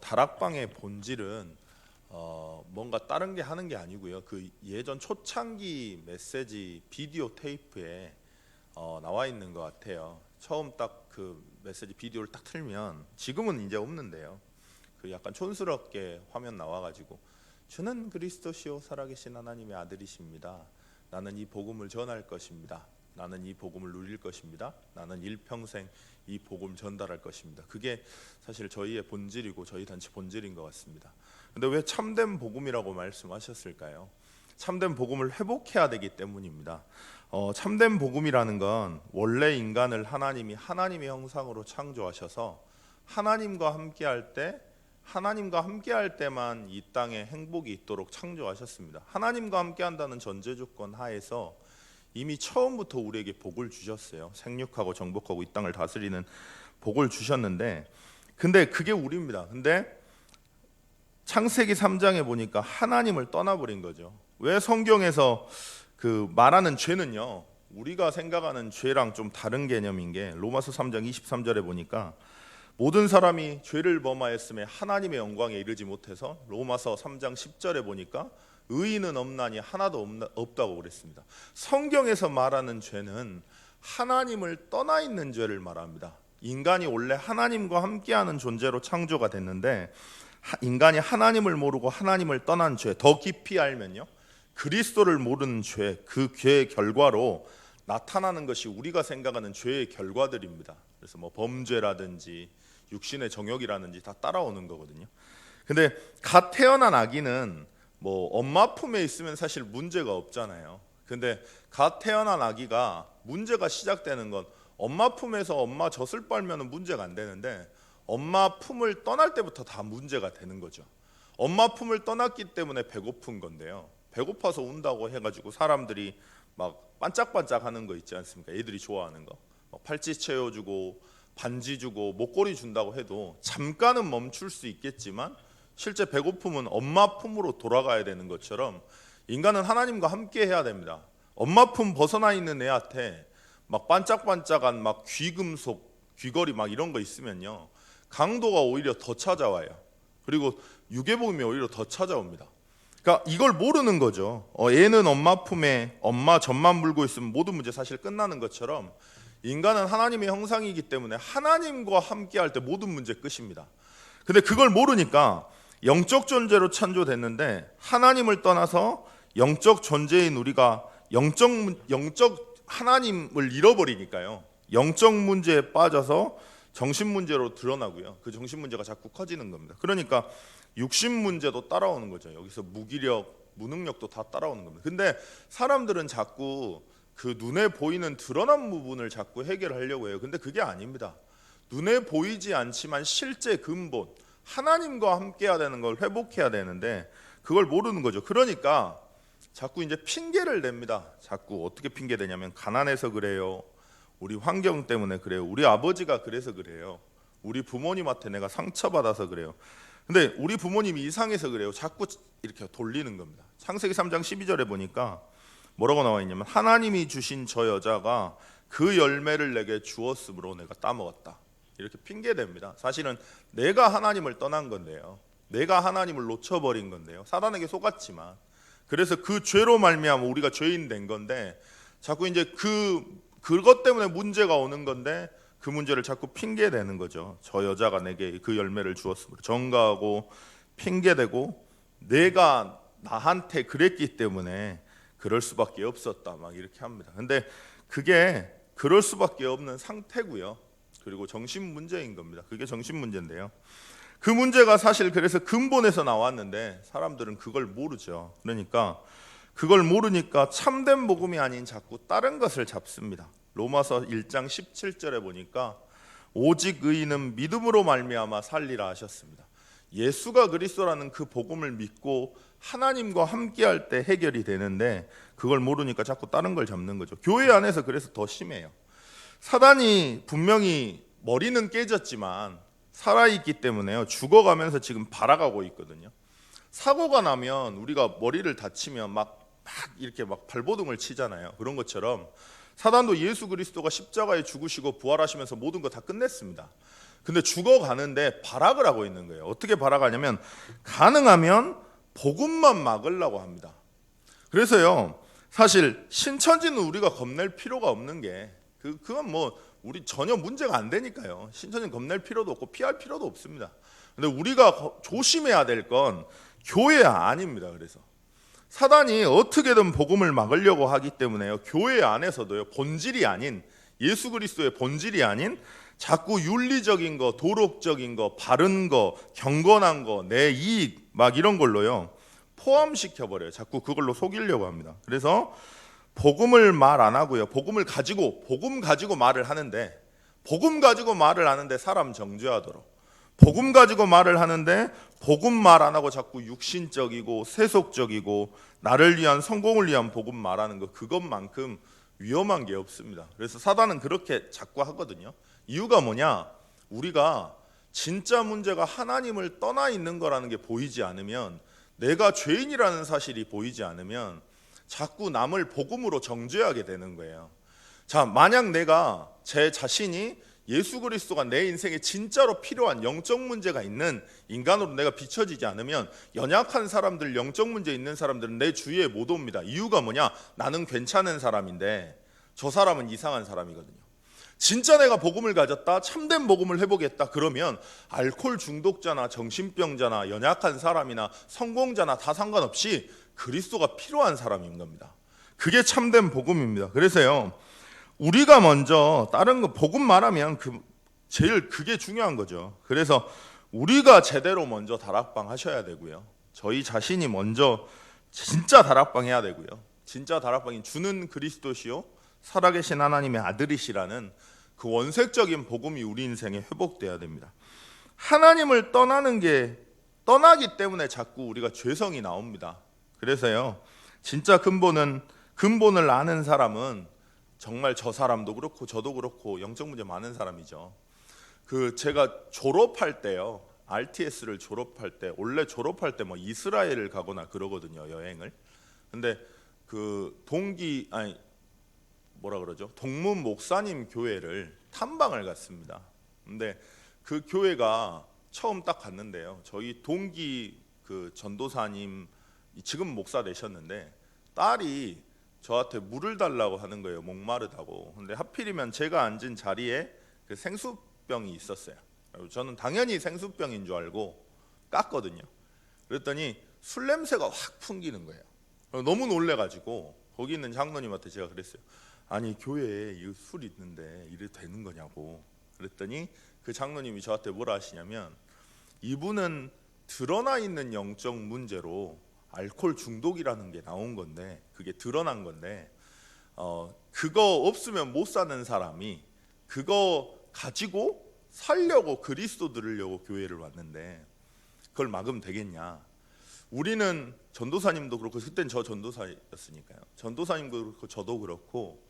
다락방의 본질은 뭔가 다른 게 하는 게 아니고요. 그 예전 초창기 메시지 비디오 테이프에 나와 있는 것 같아요. 처음 딱 그 메시지 비디오를 딱 틀면, 지금은 이제 없는데요. 그 약간 촌스럽게 화면 나와가지고, 주는 그리스도시요 살아계신 하나님의 아들이십니다. 나는 이 복음을 전할 것입니다. 나는 이 복음을 누릴 것입니다. 나는 일평생 이 복음 전달할 것입니다. 그게 사실 저희의 본질이고 저희 단체 본질인 것 같습니다. 근데 왜 참된 복음이라고 말씀하셨을까요? 참된 복음을 회복해야 되기 때문입니다. 참된 복음이라는 건 원래 인간을 하나님이 하나님의 형상으로 창조하셔서 하나님과 함께할 때만 이 땅에 행복이 있도록 창조하셨습니다. 하나님과 함께한다는 전제 조건 하에서 이미 처음부터 우리에게 복을 주셨어요. 생육하고 정복하고 이 땅을 다스리는 복을 주셨는데, 근데 그게 우리입니다. 근데 창세기 3장에 보니까 하나님을 떠나버린 거죠. 왜 성경에서 그 말하는 죄는요, 우리가 생각하는 죄랑 좀 다른 개념인 게, 로마서 3장 23절에 보니까 모든 사람이 죄를 범하였음에 하나님의 영광에 이르지 못해서, 로마서 3장 10절에 보니까 의인은 없나니 하나도 없다고 그랬습니다. 성경에서 말하는 죄는 하나님을 떠나 있는 죄를 말합니다. 인간이 원래 하나님과 함께하는 존재로 창조가 됐는데, 인간이 하나님을 모르고 하나님을 떠난 죄, 더 깊이 알면요, 그리스도를 모르는 죄, 그 죄의 결과로 나타나는 것이 우리가 생각하는 죄의 결과들입니다. 그래서 뭐 범죄라든지 육신의 정욕이라든지 다 따라오는 거거든요. 근데 갓 태어난 아기는 뭐 엄마 품에 있으면 사실 문제가 없잖아요. 근데 갓 태어난 아기가 문제가 시작되는 건 엄마 품에서 엄마 젖을 빨면은 문제가 안 되는데, 엄마 품을 떠날 때부터 다 문제가 되는 거죠. 엄마 품을 떠났기 때문에 배고픈 건데요, 배고파서 운다고 해가지고 사람들이 막 반짝반짝 하는 거 있지 않습니까? 애들이 좋아하는 거, 팔찌 채워주고 반지 주고 목걸이 준다고 해도 잠깐은 멈출 수 있겠지만, 실제 배고픔은 엄마 품으로 돌아가야 되는 것처럼 인간은 하나님과 함께 해야 됩니다. 엄마 품 벗어나 있는 애한테 막 반짝반짝한 막 귀금속, 귀걸이 막 이런 거 있으면요, 강도가 오히려 더 찾아와요. 그리고 유괴복음이 오히려 더 찾아옵니다. 그러니까 이걸 모르는 거죠. 애는 엄마 품에 엄마 젖만 물고 있으면 모든 문제 사실 끝나는 것처럼, 인간은 하나님의 형상이기 때문에 하나님과 함께할 때 모든 문제 끝입니다. 근데 그걸 모르니까 영적 존재로 창조됐는데, 하나님을 떠나서 영적 존재인 우리가 영적 하나님을 잃어버리니까요, 영적 문제에 빠져서 정신 문제로 드러나고요, 그 정신 문제가 자꾸 커지는 겁니다. 그러니까 육신 문제도 따라오는 거죠. 여기서 무기력, 무능력도 다 따라오는 겁니다. 근데 사람들은 자꾸 그 눈에 보이는 드러난 부분을 자꾸 해결하려고 해요. 근데 그게 아닙니다. 눈에 보이지 않지만 실제 근본, 하나님과 함께 해야 되는 걸 회복해야 되는데 그걸 모르는 거죠. 그러니까 자꾸 이제 핑계를 냅니다. 자꾸 어떻게 핑계 대냐면, 가난해서 그래요, 우리 환경 때문에 그래요, 우리 아버지가 그래서 그래요, 우리 부모님한테 내가 상처받아서 그래요, 근데 우리 부모님이 이상해서 그래요. 자꾸 이렇게 돌리는 겁니다. 창세기 3장 12절에 보니까 뭐라고 나와 있냐면, 하나님이 주신 저 여자가 그 열매를 내게 주었으므로 내가 따먹었다, 이렇게 핑계댑니다. 사실은 내가 하나님을 떠난 건데요, 내가 하나님을 놓쳐버린 건데요, 사단에게 속았지만, 그래서 그 죄로 말미암아 우리가 죄인 된 건데, 자꾸 이제 그것 때문에 문제가 오는 건데 그 문제를 자꾸 핑계대는 거죠. 저 여자가 내게 그 열매를 주었으므로 정가하고 핑계대고, 내가 나한테 그랬기 때문에 그럴 수밖에 없었다, 막 이렇게 합니다. 근데 그게 그럴 수밖에 없는 상태고요, 그리고 정신 문제인 겁니다. 그게 정신 문제인데요, 그 문제가 사실 그래서 근본에서 나왔는데 사람들은 그걸 모르죠. 그러니까 그걸 모르니까 참된 복음이 아닌 자꾸 다른 것을 잡습니다. 로마서 1장 17절에 보니까 오직 의인은 믿음으로 말미암아 살리라 하셨습니다. 예수가 그리스도라는 그 복음을 믿고 하나님과 함께할 때 해결이 되는데, 그걸 모르니까 자꾸 다른 걸 잡는 거죠. 교회 안에서 그래서 더 심해요. 사단이 분명히 머리는 깨졌지만 살아있기 때문에요, 죽어가면서 지금 발아가고 있거든요. 사고가 나면 우리가 머리를 다치면 막 이렇게 막 발버둥을 치잖아요. 그런 것처럼 사단도 예수 그리스도가 십자가에 죽으시고 부활하시면서 모든 거 다 끝냈습니다. 근데 죽어가는데 발악을 하고 있는 거예요. 어떻게 발악하냐면 가능하면 복음만 막으려고 합니다. 그래서요, 사실 신천지는 우리가 겁낼 필요가 없는 게 그건 뭐 우리 전혀 문제가 안 되니까요. 신천지는 겁낼 필요도 없고 피할 필요도 없습니다. 근데 우리가 조심해야 될 건 교회 아닙니다. 그래서 사단이 어떻게든 복음을 막으려고 하기 때문에요, 교회 안에서도요, 본질이 아닌 예수 그리스도의 본질이 아닌 자꾸 윤리적인 거, 도덕적인 거, 바른 거, 경건한 거, 내 이익 막 이런 걸로요 포함시켜 버려요. 자꾸 그걸로 속이려고 합니다. 그래서 복음을 말 안 하고요, 복음 가지고 말을 하는데, 복음 가지고 말을 하는데 사람 정죄하도록, 복음 가지고 말을 하는데 복음 말 안 하고 자꾸 육신적이고 세속적이고 나를 위한 성공을 위한 복음 말하는 거, 그것만큼 위험한 게 없습니다. 그래서 사단은 그렇게 자꾸 하거든요. 이유가 뭐냐? 우리가 진짜 문제가 하나님을 떠나 있는 거라는 게 보이지 않으면, 내가 죄인이라는 사실이 보이지 않으면 자꾸 남을 복음으로 정죄하게 되는 거예요. 자, 만약 내가 제 자신이 예수 그리스도가 내 인생에 진짜로 필요한 영적 문제가 있는 인간으로 내가 비춰지지 않으면 연약한 사람들, 영적 문제 있는 사람들은 내 주위에 못 옵니다. 이유가 뭐냐? 나는 괜찮은 사람인데 저 사람은 이상한 사람이거든요. 진짜 내가 복음을 가졌다, 참된 복음을 해보겠다 그러면 알코올 중독자나 정신병자나 연약한 사람이나 성공자나 다 상관없이 그리스도가 필요한 사람인 겁니다. 그게 참된 복음입니다. 그래서요, 우리가 먼저 다른 거 복음 말하면 제일 그게 중요한 거죠. 그래서 우리가 제대로 먼저 다락방 하셔야 되고요, 저희 자신이 먼저 진짜 다락방 해야 되고요, 진짜 다락방이 주는 그리스도시요 살아계신 하나님의 아들이시라는 그 원색적인 복음이 우리 인생에 회복돼야 됩니다. 하나님을 떠나기 때문에 자꾸 우리가 죄성이 나옵니다. 그래서요, 진짜 근본을 아는 사람은 정말 저 사람도 그렇고 저도 그렇고 영적 문제 많은 사람이죠. 제가 졸업할 때요, RTS를 졸업할 때, 원래 졸업할 때 뭐 이스라엘을 가거나 그러거든요, 여행을. 근데 동문 목사님 교회를 탐방을 갔습니다. 근데 그 교회가 처음 딱 갔는데요, 저희 동기 전도사님 지금 목사 되셨는데 딸이 저한테 물을 달라고 하는 거예요, 목마르다고. 근데 하필이면 제가 앉은 자리에 생수병이 있었어요. 저는 당연히 생수병인 줄 알고 깠거든요. 그랬더니 술 냄새가 확 풍기는 거예요. 너무 놀래가지고 거기 있는 장로님한테 제가 그랬어요. 아니, 교회에 술 있는데 이래 되는 거냐고. 그랬더니 그 장로님이 저한테 뭐라 하시냐면, 이분은 드러나 있는 영적 문제로 알코올 중독이라는 게 나온 건데, 그게 드러난 건데, 그거 없으면 못 사는 사람이 그거 가지고 살려고, 그리스도 들으려고 교회를 왔는데 그걸 막으면 되겠냐. 우리는 전도사님도 그렇고, 그땐 저 전도사였으니까요, 전도사님도 그렇고 저도 그렇고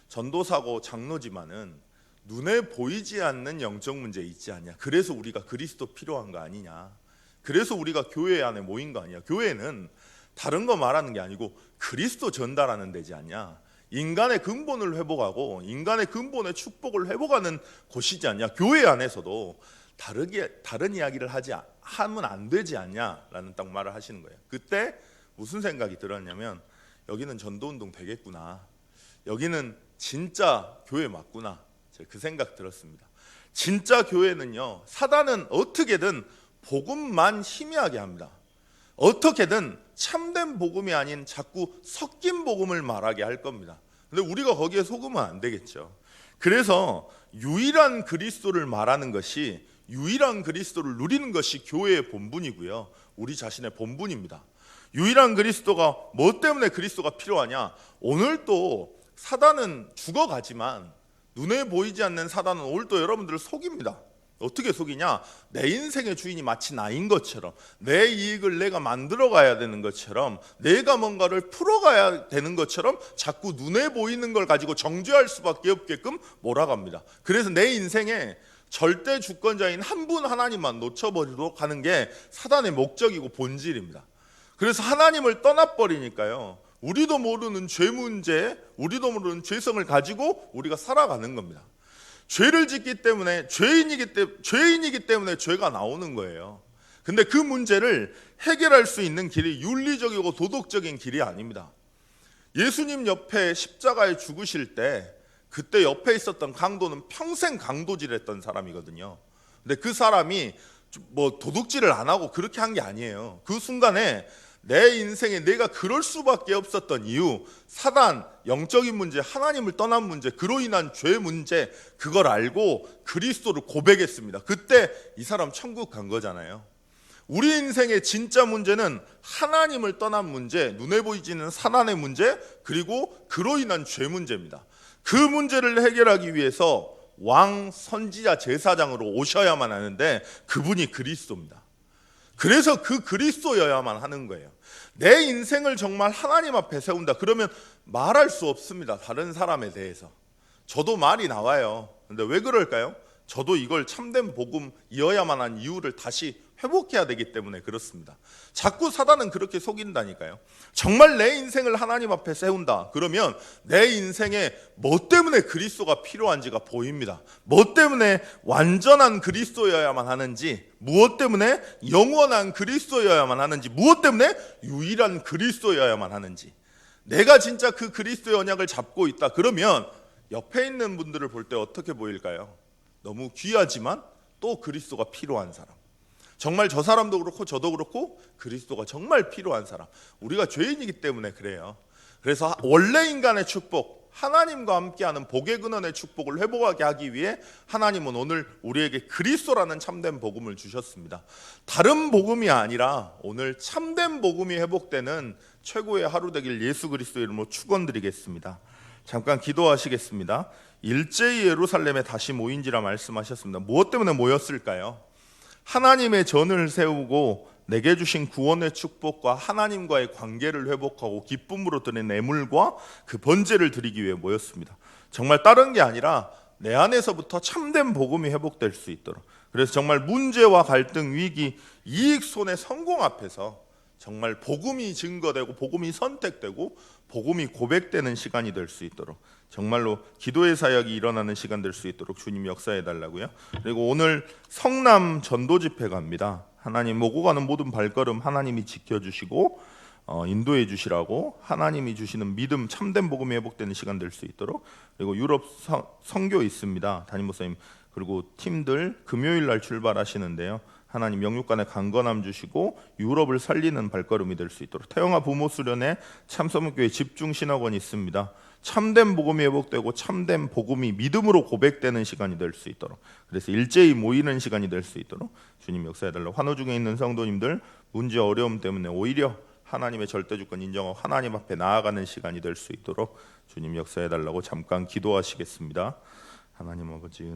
전도사고 장로지만은 눈에 보이지 않는 영적 문제 있지 않냐. 그래서 우리가 그리스도 필요한 거 아니냐. 그래서 우리가 교회 안에 모인 거 아니야. 교회는 다른 거 말하는 게 아니고 그리스도 전달하는 데지 않냐. 인간의 근본을 회복하고 인간의 근본의 축복을 회복하는 곳이지 않냐. 교회 안에서도 다른 이야기를 하면 안 되지 않냐라는 딱 말을 하시는 거예요. 그때 무슨 생각이 들었냐면, 여기는 전도운동 되겠구나, 여기는 진짜 교회 맞구나, 제가 그 생각 들었습니다. 진짜 교회는요, 사단은 어떻게든 복음만 희미하게 합니다. 어떻게든 참된 복음이 아닌 자꾸 섞인 복음을 말하게 할 겁니다. 근데 우리가 거기에 속으면 안 되겠죠. 그래서 유일한 그리스도를 말하는 것이, 유일한 그리스도를 누리는 것이 교회의 본분이고요, 우리 자신의 본분입니다. 유일한 그리스도가, 뭐 때문에 그리스도가 필요하냐. 오늘 또 사단은 죽어가지만 눈에 보이지 않는 사단은 오늘 또 여러분들을 속입니다. 어떻게 속이냐? 내 인생의 주인이 마치 나인 것처럼, 내 이익을 내가 만들어 가야 되는 것처럼, 내가 뭔가를 풀어가야 되는 것처럼 자꾸 눈에 보이는 걸 가지고 정죄할 수밖에 없게끔 몰아갑니다. 그래서 내 인생에 절대 주권자인 한 분 하나님만 놓쳐버리도록 하는 게 사단의 목적이고 본질입니다. 그래서 하나님을 떠나버리니까요, 우리도 모르는 죄 문제, 우리도 모르는 죄성을 가지고 우리가 살아가는 겁니다. 죄를 짓기 때문에 죄인이기 때문에 죄가 나오는 거예요. 근데 그 문제를 해결할 수 있는 길이 윤리적이고 도덕적인 길이 아닙니다. 예수님 옆에 십자가에 죽으실 때 그때 옆에 있었던 강도는 평생 강도질했던 사람이거든요. 근데 그 사람이 뭐 도둑질을 안 하고 그렇게 한 게 아니에요. 그 순간에 내 인생에 내가 그럴 수밖에 없었던 이유, 사단, 영적인 문제, 하나님을 떠난 문제, 그로 인한 죄 문제, 그걸 알고 그리스도를 고백했습니다. 그때 이 사람 천국 간 거잖아요. 우리 인생의 진짜 문제는 하나님을 떠난 문제, 눈에 보이지는 사단의 문제, 그리고 그로 인한 죄 문제입니다. 그 문제를 해결하기 위해서 왕, 선지자, 제사장으로 오셔야만 하는데 그분이 그리스도입니다. 그래서 그 그리스도여야만 하는 거예요. 내 인생을 정말 하나님 앞에 세운다. 그러면 말할 수 없습니다. 다른 사람에 대해서. 저도 말이 나와요. 근데 왜 그럴까요? 저도 이걸 참된 복음이어야만 한 이유를 다시 회복해야 되기 때문에 그렇습니다. 자꾸 사단은 그렇게 속인다니까요. 정말 내 인생을 하나님 앞에 세운다. 그러면 내 인생에 뭐 때문에 그리스도가 필요한지가 보입니다. 뭐 때문에 완전한 그리스도여야만 하는지, 무엇 때문에 영원한 그리스도여야만 하는지, 무엇 때문에 유일한 그리스도여야만 하는지. 내가 진짜 그 그리스도의 언약을 잡고 있다. 그러면 옆에 있는 분들을 볼 때 어떻게 보일까요? 너무 귀하지만 또 그리스도가 필요한 사람. 정말 저 사람도 그렇고 저도 그렇고 그리스도가 정말 필요한 사람. 우리가 죄인이기 때문에 그래요. 그래서 원래 인간의 축복, 하나님과 함께하는 복의 근원의 축복을 회복하게 하기 위해 하나님은 오늘 우리에게 그리스도라는 참된 복음을 주셨습니다. 다른 복음이 아니라 오늘 참된 복음이 회복되는 최고의 하루 되길 예수 그리스도 이름으로 축원드리겠습니다. 잠깐 기도하시겠습니다. 일제히 예루살렘에 다시 모인지라 말씀하셨습니다. 무엇 때문에 모였을까요? 하나님의 전을 세우고 내게 주신 구원의 축복과 하나님과의 관계를 회복하고 기쁨으로 드린 애물과 그 번제를 드리기 위해 모였습니다. 정말 다른 게 아니라 내 안에서부터 참된 복음이 회복될 수 있도록. 그래서 정말 문제와 갈등, 위기, 이익, 손해, 성공 앞에서 정말 복음이 증거되고 복음이 선택되고 복음이 고백되는 시간이 될 수 있도록 정말로 기도의 사역이 일어나는 시간 될 수 있도록 주님 역사해 달라고요. 그리고 오늘 성남 전도 집회 갑니다. 하나님 오고 가는 모든 발걸음 하나님이 지켜주시고 인도해 주시라고 하나님이 주시는 믿음 참된 복음이 회복되는 시간 될 수 있도록. 그리고 유럽 선교 있습니다. 담임 목사님 그리고 팀들 금요일 날 출발하시는데요. 하나님 영육간에 강건함 주시고 유럽을 살리는 발걸음이 될 수 있도록. 태영아 부모 수련회 참서문교회 집중신학원이 있습니다. 참된 복음이 회복되고 참된 복음이 믿음으로 고백되는 시간이 될 수 있도록. 그래서 일제히 모이는 시간이 될 수 있도록 주님 역사해달라고. 환우 중에 있는 성도님들 문제 어려움 때문에 오히려 하나님의 절대주권 인정하고 하나님 앞에 나아가는 시간이 될 수 있도록 주님 역사해달라고 잠깐 기도하시겠습니다. 하나님 아버지